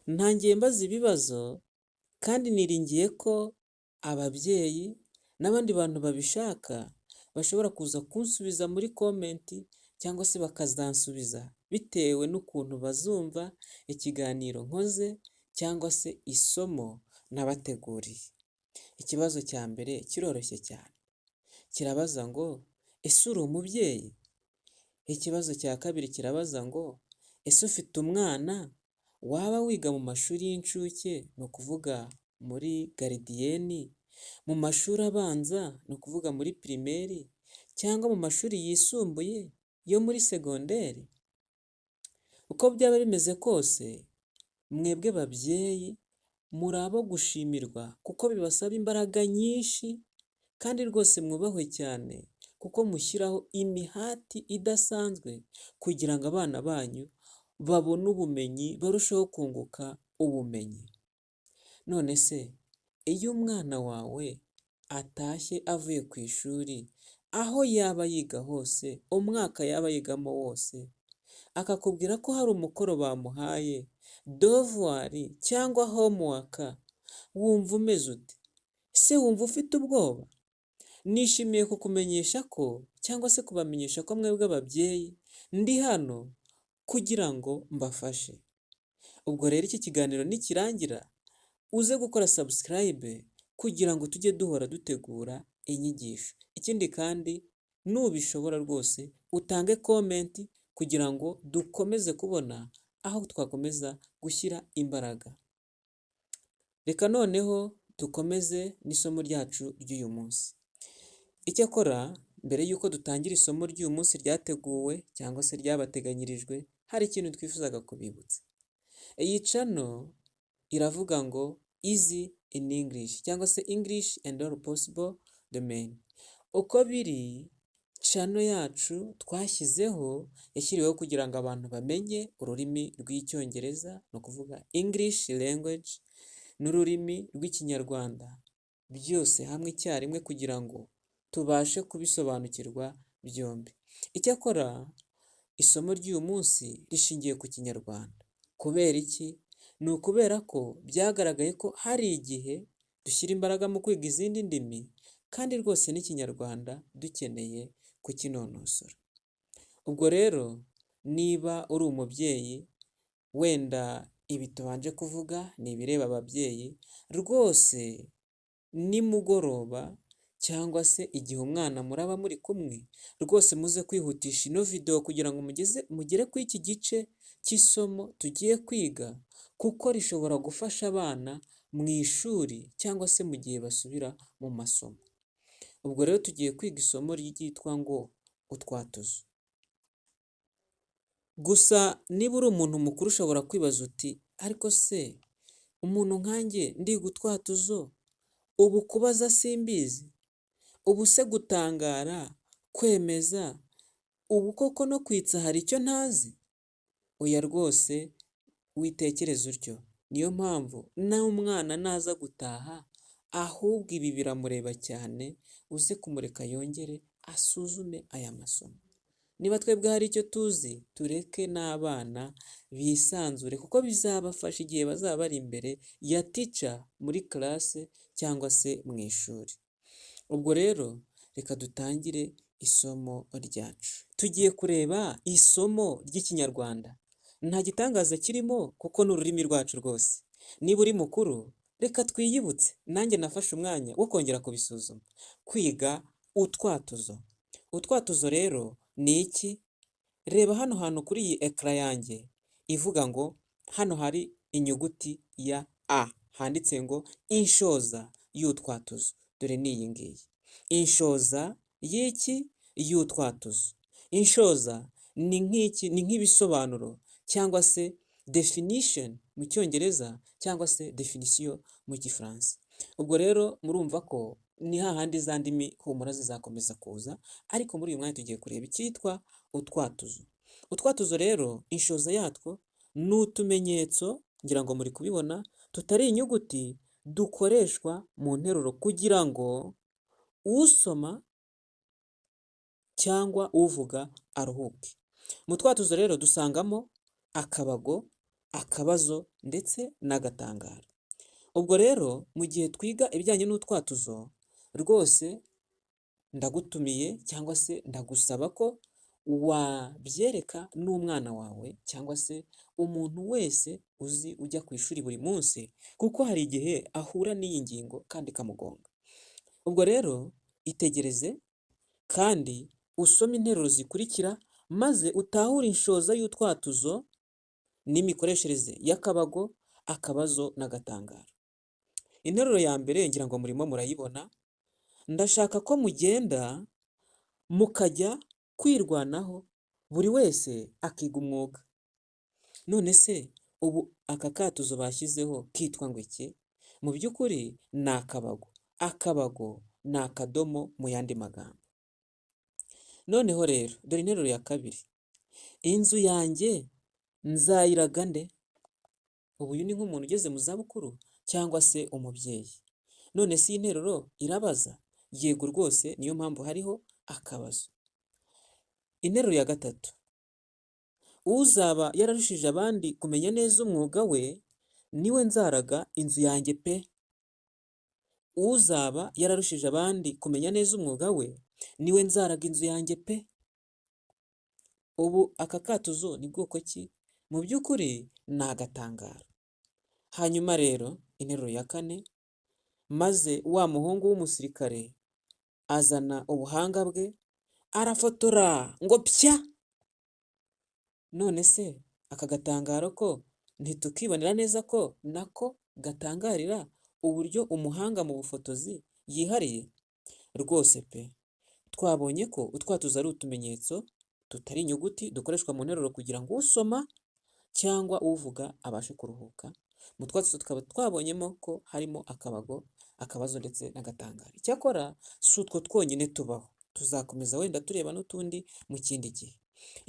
ntangiye mbaza ibibazo kandi niringiye ko ababyeyi n'abandi bantu babishaka bashobora kuza kunsubiza muri komenti cyangwa se bakazansubiza bitewe n'ukuntu bazumva ikiganiro nkoze cyangwa se isomo nabateguriye. Ikibazo cya mbere kiroroshye cyane, kirabaza ngo ese uri umubyeyi? Ikibazo cya kabiri kirabaza ngo ese ufite umwana waba wiga mu mashuri y'incuke, ni ukuvuga muri garidiyeni, mu mashuri abanza, ni ukuvuga muri pirimeri, cyangwa mu mashuri yisumbuye yo muri segonderi? Uko byaba bimeze kose, mwebwe babyeyi muri abo gushimirwa kuko bibasaba imbaraga nyinshi kandi rwose mwubahwe cyane kuko mushyiraho imihati idasanzwe kugira ngo abana banyu babone ubumenyi, barusheho kunguka ubumenyi. None se iyo umwana wawe atashye avuye ku ishuri, aho yaba yiga hose, umwaka yaba yigamo wose, akakubwira ko hari umukoro bamuhaye, devuwari cyangwa homework, wumva umeze ute? Se wumva ufite ubwoba? Nishimiye kukumenyesha ko cyangwa se kubamenyesha ko mwebwe ababyeyi ndi hano kugira ngo mbafashe. Ubwo rero iki kiganiro nikirangira uze gukora subscribe kugira ngo tujye duhora dutegura inyigisho. Ikindi kandi nubishobora rwose utange komenti kugira ngo dukomeze kubona aho twakomeza gushyira imbaraga. Reka noneho dukomeze n'isomo ryacu ry'uyu munsi. Icyakora mbere y'uko dutangira isomo ry'uyu munsi ryateguwe cyangwa se ryabateganyirijwe, hari ikintu twifuzaga kubibutsa. Iyi channel iravuga ngo easy in English cyangwa se English and all possible domain. Uko biri, channel yacu twashyizeho yashyiriweho kugira ngo abantu bamenye ururimi rw'icyongereza, ni ukuvuga English language, n'ururimi rw'ikinyarwanda, byose hamwe icyarimwe kugira ngo tubashe kubisobanukirwa byombi. Icyakora isomo ry'uyu munsi rishingiye ku kinyarwanda. Kubera iki? Ni ukubera ko byagaragaye ko hari igihe dushyira imbaraga mu kwiga izindi ndimi kandi rwose n'ikinyarwanda dukeneye kukinonosora. Ubwo rero niba uri umubyeyi, wenda ibi tubanje kuvuga ni ibireba ababyeyi, rwose nimugoroba cyangwa se igihe umwana muraba muri kumwe, rwose muze kwihutisha ino video kugira ngo mugere ku iki gice cy'isomo tugiye kwiga, kuko rishobora gufasha abana mu ishuri cyangwa se mu gihe basubira mu masomo. Ubwo rero tugiye kwiga isomo ryitwa ngo utwatuzo. Gusa niba uri umuntu mukuru ushobora kwibaza uti ariko se umuntu nkanjye ndiga utwatuzo, ubu kubaza simbizi, ubu se gutangara, kwemeza, ubu koko no kwitsa hari icyo ntazi? Oya rwose witekereza utyo. Niyo mpamvu n'umwana naza gutaha, ahubwo ibi biramureba cyane, uze kumureka yongere asuzume aya masomo. Niba twebwe hari icyo tuzi, tureke n'abana bisanzure kuko bizabafasha igihe bazaba bari imbere ya teacher muri classe cyangwa se mu ishuri. Ubwo rero reka dutangire isomo ryacu. Tugiye kureba isomo ry'ikinyarwanda. Nta gitangaza kirimo kuko ni ururimi rwacu rwose. Niba uri mukuru, reka twiyibutse. Nanjye nafashe umwanya wo kongera kubisuzuma. Kwiga utwatuzo. Utwatuzo rero ni iki? Reba hano hantu kuri iyi ekara yanjye ivuga ngo hano hari inyuguti ya A, handitse ngo inshoza y'utwatuzo. Dore ni iyi ngiyi. Inshoza y'iki? Y'utwatuzo. Inshoza ni nk'iki? Ni nk'ibisobanuro cyangwa se definition mu cyongereza cyangwa se definition mu gifaransa. Ubwo rero murumva ko ni hahandi za ndimi humura zizakomeza kuza, ariko muri uyu mwanya tugiye kureba icyitwa utwatuzo. Utwatuzo rero inshoza yatwo ni utumenyetso, ngira ngo muri kubibona, tutari inyuguti, dukoreshwa mu nteruro kugira ngo usoma cyangwa uvuga aruhuke. Mu twatuzo rero dusangamo akabago, akabazo ndetse n'agatangaro. Ubwo rero mu gihe twiga ibijyanye n'utwatuzo rwose ndagutumiye cyangwa se ndagusaba ko wabyereka n'umwana wawe cyangwa se umuntu wese uzi ujya ku ishuri buri munsi, kuko hari igihe ahura n'iyi ngingo kandi ikamugonga. Ubwo rero itegereze kandi usome interuro zikurikira maze utahure inshoza y'utwatuzo n'imikoreshereze y'akabago, akabazo n'agatangaro. Interuro ya mbere ngira ngo murimo murayibona. Ndashaka ko mugenda mukajya kwirwanaho buri wese akiga umwuga. None se ubu aka katuzo bashyizeho kitwa ngo iki? Mu by'ukuri ni akabago. Akabago ni akadomo mu yandi magambo. Noneho rero dore interuro ya kabiri. Inzu yanjye nzayiraga nde? Ubu uyu ni nk'umuntu ugeze mu zabukuru cyangwa se umubyeyi. None se iyi nteruro irabaza? Yego rwose, niyo mpamvu hariho akabazo. Interuro ya gatatu. Uzaba yararushije abandi kumenya neza umwuga we niwe nzaraga inzu yanjye pe. Uzaba yararushije abandi kumenya neza umwuga we niwe nzaraga inzu yanjye pe. Ubu aka katuzo ni bwoko ki? Mu by'ukuri ni agatangaro. Hanyuma rero interuro ya kane. Maze wa muhungu w'umusirikare azana ubuhanga bwe arafotora ngo pya. None se aka gatangaro ko ntitukibonera neza ko nako gatangarira uburyo umuhanga mu bufotozi yihariye? Rwose pe, twabonye ko utwatuzo ari utumenyetso tutari inyuguti dukoreshwa mu nteruro kugira ngo usoma cyangwa uvuga abashe kuruhuka. Mu twatuzo tukaba twabonyemo ko harimo akabago, akabazo ndetse n'agatangaro. Icyakora si utwo twonyine tubaho, tuzakomeza wenda tureba n'utundi mu kindi gihe.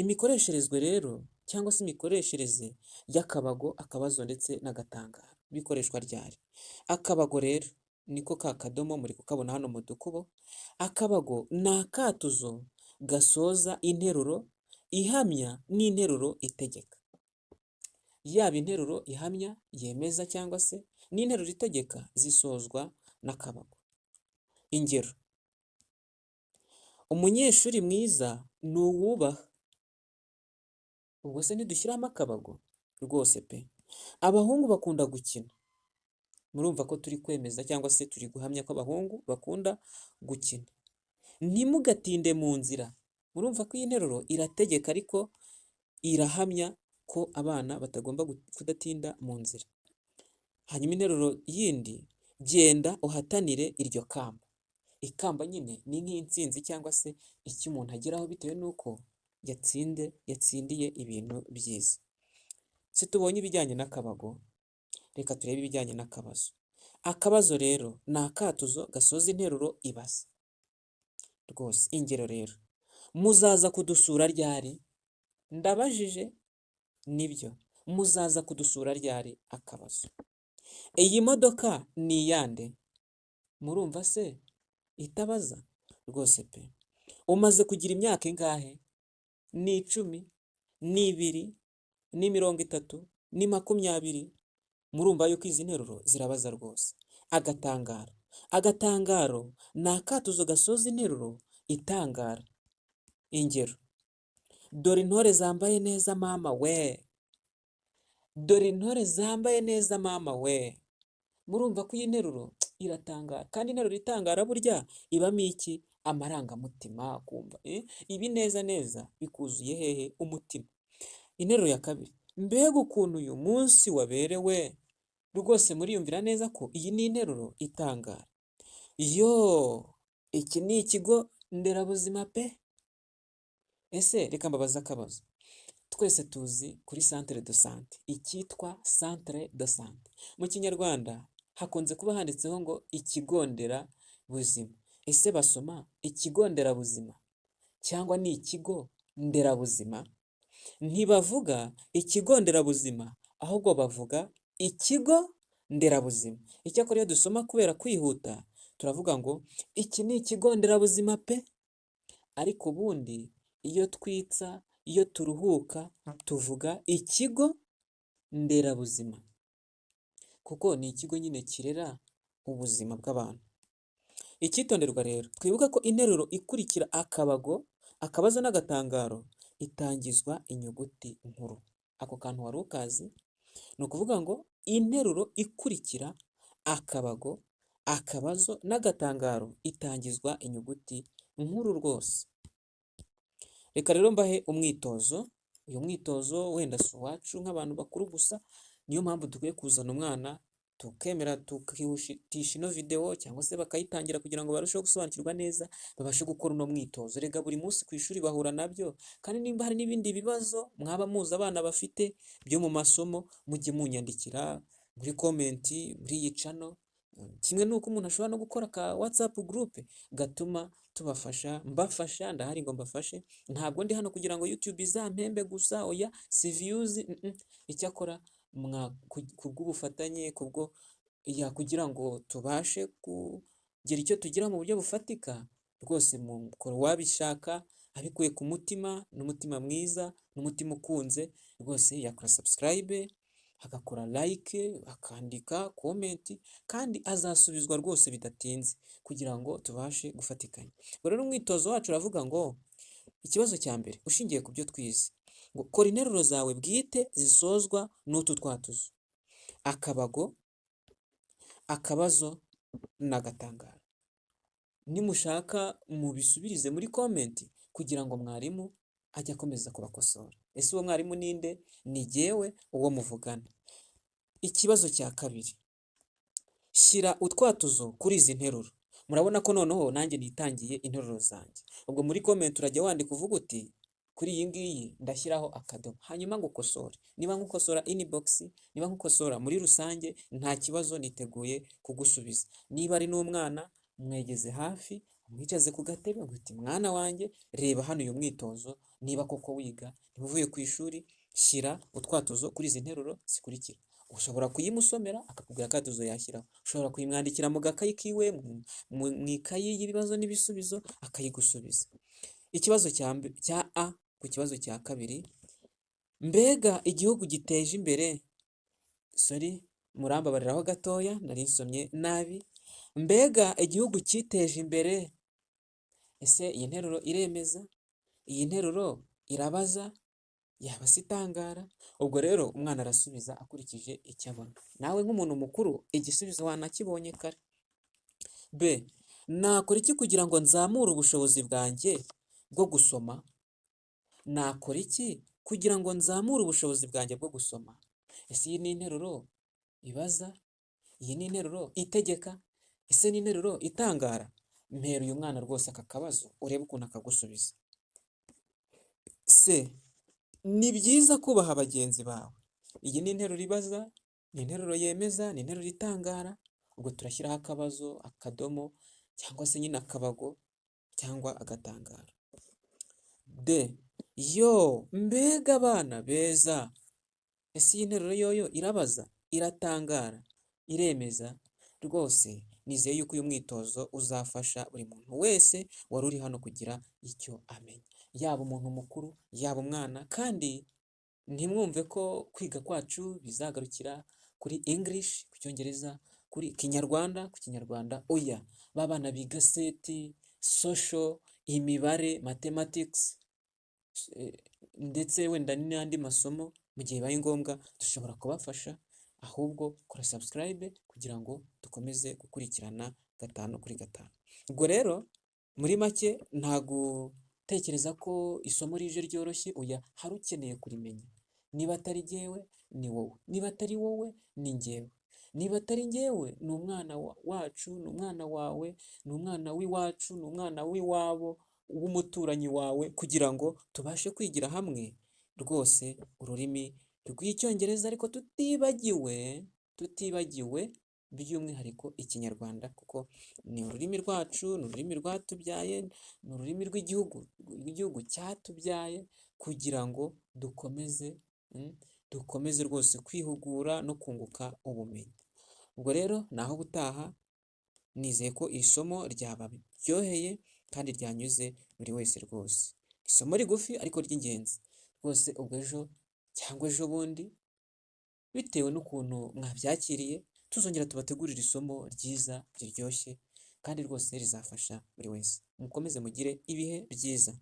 Imikoresherezwe rero cyangwa se imikoreshereze y'akabago, akabazo ndetse n'agatangaro bikoreshwa ryari? Akabago rero niko ka kadomo muri kukabona hano mu dukubo. Akabago ni akatuzo gasoza interuro ihamya n'interuro itegeka. Yaba interuro ihamya, yemeza cyangwa se n'interuro itegeka zisozwa n'akabago. Ingero: umunyeshuri mwiza ni uwubaha. Ubwo se ntidushyiramo akabago? Rwose pe. Abahungu bakunda gukina. Murumva ko turi kwemeza cyangwa se turi guhamya ko abahungu bakunda gukina. Ntimugatinde mu nzira. Murumva ko iyi nteruro irategeka ariko irahamya ko abana batagomba kudatinda mu nzira. Hanyuma interuro yindi, genda uhatanire iryo kamba. Ikamba nyine ni nk'intsinzi cyangwa se icyo umuntu ageraho bitewe n'uko yatsindiye ibintu byiza. Se tubonye ibijyanye n'akabago, reka turebe ibijyanye n'akabazo. Akabazo rero ni akatuzo gasoza interuro ibaza. Rwose ingero rero: muzaza kudusura ryari? Ndabajije. Nibyo, muzaza kudusura ryari? Akabazo. Iyi modoka ni iyande? Murumva se itabaza? Rwose pe. Umaze kugira imyaka ingahe? Ni 10, ni 2, ni 30, ni 20. Murumva yuko izi nteruro zirabaza rwose. Agatangaro. Agatangaro ni akatuzo gasoza interuro itangara. Ingero: dore intore zambaye neza mama we. Dore intore zambaye neza mama we. Murumva ko iyi nteruro iratangara, kandi interuro itangara burya ibamo iki? Amarangamutima. Kumva ibi neza neza bikuzuye hehe? Umutima. Interuro ya kabiri: mbega ukuntu uyu munsi waberewe. Rwose muriyumvira neza ko iyi ni interuro itangara. Yo, iki ni ikigo nderabuzima pe. Ese reka mbabaza akabazo. Twese tuzi kuri centre de sante icyitwa centre de sante. Mu kinyarwanda hakunze kuba handitseho ngo ikigo nderabuzima. Ese basoma ikigo nderabuzima cyangwa ni ikigo nderabuzima? Ntibavuga ikigo nderabuzima, ahubwo bavuga ikigo nderabuzima. Icyakora iyo dusoma kubera kwihuta turavuga ngo iki ni ikigo nderabuzima pe. Ariko ubundi iyo twitsa, iyo turuhuka tuvuga ikigo nderabuzima, kuko ni ikigo nyine kirera ubuzima bw'abantu. Icyitonderwa rero, twibuke ko interuro ikurikira akabago, akabazo n'agatangaro itangizwa inyuguti nkuru. Ako kantu wari ukazi? Ni ukuvuga ngo interuro ikurikira akabago, akabazo n'agatangaro itangizwa inyuguti nkuru rwose. Reka rero mbahe umwitozo. Uyu mwitozo wenda si uwacu nk'abantu bakuru gusa, niyo mpamvu dukwiye kuzana umwana tukemera tukihutisha ino video cyangwa se bakayitangira kugira ngo barusheho gusobanukirwa neza, babashe gukora uno mwitozo. Rega buri munsi ku ishuri bahura nabyo, kandi nimba hari n'ibindi bibazo mwaba muzi abana bafite byo mu masomo, mujye munyandikira muri komenti muri iyi channel. Kimwe nuko umuntu ashobora no gukora ka WhatsApp group gatuma tubafasha, mbafasha, ndahari ngo mbafashe. Ntabwo ndi hano kugira ngo YouTube izampembe gusa, oya, si views. Icyakora kubw'ubufatanye, kugira ngo tubashe kugira icyo tugira mu buryo bufatika, rwose mukora wabishaka abikuye ku mutima, n'umutima mwiza, n'umutima ukunze, rwose yakora subscribe, agakora like, akandika comment, kandi azasubizwa rwose bidatinze kugira ngo tubashe gufatikanya. Rero umwitozo wacu uravuga ngo ikibazo cya mbere ushingiye ku byo twize, ngo kora interuro zawe bwite zisozwa n'utu twatuzo: akabago, akabazo n'agatangaro. Nimushaka mubisubirize muri komenti kugira ngo mwarimu ajye akomeza kubakosora. Ese uwo mwarimu ninde? Ni jyewe uwo muvugana. Ikibazo cya kabiri, shyira utwatuzo kuri izi nteruro. Murabona ko noneho nanjye nitangiye interuro zanjye. Ubwo muri komenti urajya wandika uvuga uti kuri iyi ngiyi ndashyiraho akadomo, hanyuma ngukosore. Niba nkukosora inbox, niba nkukosora muri rusange, nta kibazo, niteguye kugusubiza. Niba ari n'umwana, mwegeze hafi, umwicaze ku gatebe, uti mwana wanjye reba hano uyu mwitozo, niba koko wiga, niba uvuye ku ishuri, shyira utwatuzo kuri izi nteruro zikurikira. Ushobora kuyimusomera akakubwira akatuzo yashyiraho, ushobora kuyimwandikira mu gakayi kiwe, mu ikayi y'ibibazo n'ibisubizo, akayigusubiza. Ikibazo cya A ku kibazo cya kabiri, mbega igihugu giteje imbere, murambabariraho gatoya nari nsomye nabi. Mbega igihugu cyiteje imbere. Ese iyi nteruro iremeza? Iyi nteruro irabaza? Yaba se itangara? Ubwo rero umwana arasubiza akurikije icyo abona. Nawe nk'umuntu mukuru igisubizo wanakibonye kare. B, nakora iki kugira ngo nzamure ubushobozi bwanjye bwo gusoma? Nakora iki kugira ngo nzamure ubushobozi bwanjye bwo gusoma? Ese iyi ni interuro ibaza? Iyi ni interuro itegeka? Ese ni interuro itangara? Mpera uyu mwana rwose aka kabazo urebe ukuntu akagusubiza. C, ni byiza kubaha bagenzi bawe. Iyi ni interuro ibaza, ni interuro yemeza, ni interuro itangara. Ubwo turashyiraho akabazo, akadomo, cyangwa se nyine akabago, cyangwa agatangaro. D, yo mbega abana beza. Ese iyi nteruro yoyo irabaza, iratangara, iremeza? Rwose nizeye yuko uyu mwitozo uzafasha buri muntu wese wari uri hano kugira icyo amenya, yaba umuntu mukuru, yaba umwana. kandi ntimwumve ko kwiga kwacu bizagarukira kuri English, ku Cyongereza, kuri Kinyarwanda, ku Kinyarwanda. Oya, babana biga seti, social, imibare, mathematics, ndetse wenda n'andi masomo, mu gihe bibaye ngombwa dushobora kubafasha. Ahubwo kora subscribe kugira ngo dukomeze gukurikirana 5/5. Ubwo rero muri make nta gutekereza ko isomo rije ryoroshye, oya, hari ukeneye kurimenya. Niba atari jyewe ni wowe, niba atari wowe ni njyewe, niba atari njyewe ni umwana wacu, ni umwana wawe, ni umwana w'iwacu, ni umwana w'iwabo, w'umuturanyi wawe, kugira ngo tubashe kwigira hamwe rwose ururimi rw'Icyongereza, ariko tutibagiwe by'umwihariko Ikinyarwanda, kuko ni ururimi rwacu, ni ururimi rwatubyaye, ni ururimi rw'igihugu cyatubyaye, kugira ngo dukomeze rwose kwihugura no kunguka ubumenyi. Ubwo rero naho ubutaha, nizeye ko iri somo ryababyoheye kandi ryanyuze buri wese rwose. Isomo rigufi ariko ry'ingenzi rwose. Ubwo ejo cyangwa ejo bundi bitewe n'ukuntu mwabyakiriye. Tuzongera tubategurire isomo ryiza riryoshye kandi rwose rizafasha buri wese. Mukomeze mugire ibihe byiza.